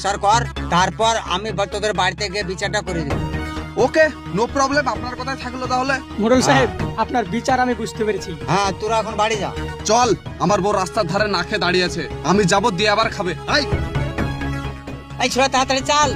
Sir কর, তারপর আমি তোদের বাড়িতে গিয়ে বিচারটা করে দেব। ওকে, নো প্রবলেম, আপনার কথাই থাকলো তাহলে। মোড়ল সাহেব, আপনার বিচার আমি বুঝতে পেরেছি। হ্যাঁ, তোরা এখন বাড়ি যা। চল, আমার বউ রাস্তার ধারে না খেয়ে দাঁড়িয়ে আছে, আমি যাবো, দিয়ে আবার খাবে। এই ছোড়া তাড়াতাড়ি চাল।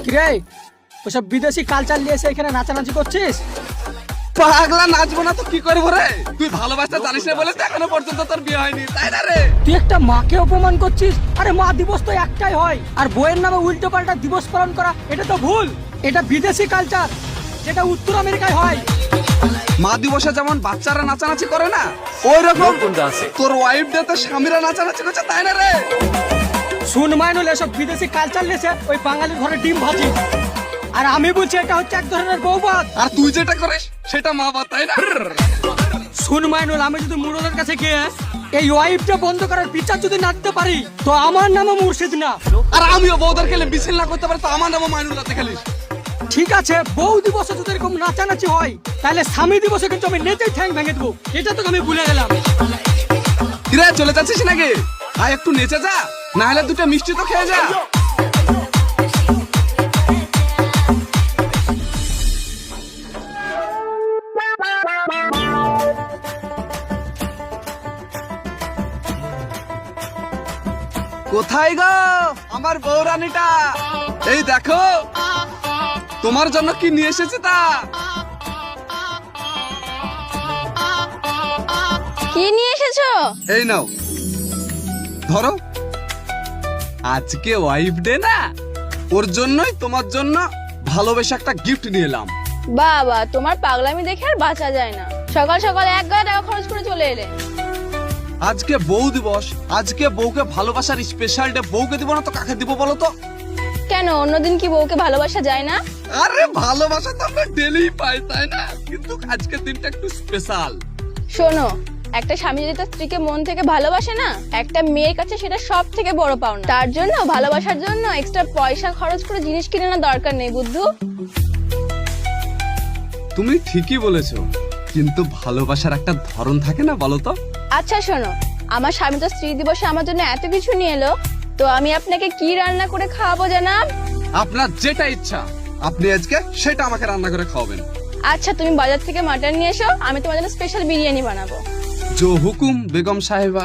কিরে, ওসব বিদেশি কালচার নিয়ে এসে এখানে নাচানাচি করছিস? পাগলা, নাচবো না তো কি করবো রে? তুই ভালোবাসতে জানিস না বলে তো এখনো পর্যন্ত তোর বিয়ে হয়নি, তাই না রে? তুই একটা মাকে অপমান করছিস। আরে মা দিবস তো একটাই হয়, আর বইয়ের নামে উল্টো পাল্টা দিবস পালন করা এটা তো ভুল। এটা বিদেশি কালচার, যেটা উত্তর আমেরিকায় হয়। মা দিবসে যেমন বাচ্চারা নাচানাচি করে না, ওই রকম তোর ওয়াইফ ডে তে স্বামীরা নাচানাচি করছে, তাই না রে? শুন মাইনুল, এসব বিদেশি কালচার লেসে ওই বাঙালির ঘরে ডিম ভাজি, আর আমি বলছি এটা হচ্ছে এক ধরনের বৌবাদ। আর তুই যেটা করিস সেটা মা বাদ, তাই না? শুন মাইনুল, আমি যদি মুরদের কাছে গিয়ে এই ওয়াইফটা বন্ধ করার বিচার যদি না দিতে পারি, তো আমার নামও মুর্শিদ না। আর আমিও বউদের খেলে মিছিল না করতে পারি, তো আমার নামও মাইনুল রাতে খেলিস। ঠিক আছে, বউ দিবসে যদি এরকম নাচানাচি হয়, তাহলে স্বামী দিবসে কিন্তু আমি নেচেই ঠ্যাং ভেঙে দেবো। এটা তো আমি ভুলে গেলাম। কিরে, চলে যাচ্ছিস নাকি? আয় একটু নেচে যা, না হলে দুটো মিষ্টি তো খেয়ে যা। কোথায় গো আমার বউরানীটা? এই দেখো তোমার জন্য কি নিয়ে এসেছি তা। কি নিয়ে এসেছো? এই নাও, ধরো। আজকে ওয়াইফ ডে না, ওর জন্যই তোমার জন্য ভালোবেসে একটা গিফট নিয়ে এলাম। বাবা, তোমার পাগলামি দেখে আর বাঁচা যায় না। সকাল সকাল 1,000 টাকা খরচ করে চলে এলে। আজকে বউ দিবস, আজকে বউকে ভালোবাসার স্পেশাল ডে। বউকে দিব না তো কাকে দিব বলো তো? কেন, অন্যদিন কি বউকে ভালোবাসা যায় না? আরে ভালোবাসা তো আমরা ডেলি পাই, তাই না? কিন্তু আজকের দিনটা একটু স্পেশাল। শোনো, একটা স্বামী যদি তার স্ত্রীকে মন থেকে ভালোবাসে না, একটা মেয়ের কাছে সেটা সব থেকে বড় পাওনা। তার জন্য ভালোবাসার জন্য এক্সট্রা পয়সা খরচ করে জিনিস কিনে না দরকার নেই, বুদ্ধু। তুমি ঠিকই বলেছো, কিন্তু ভালোবাসার একটা ধরন থাকে না, বলো তো? আচ্ছা শোনো, আমার স্বামী তো স্ত্রী দিবসে আমার জন্য এত কিছু নিয়ে এলো, তো আমি আপনাকে কি রান্না করে খাওয়াবো জানাব? আপনার যেটা ইচ্ছা আপনি আজকে সেটা আমাকে রান্না করে খাওয়াবেন। আচ্ছা, তুমি বাজার থেকে মাটন নিয়ে এসো, আমি তোমার জন্য স্পেশাল বিরিয়ানি বানাবো। জো হুকুম বেগম সাহেবা।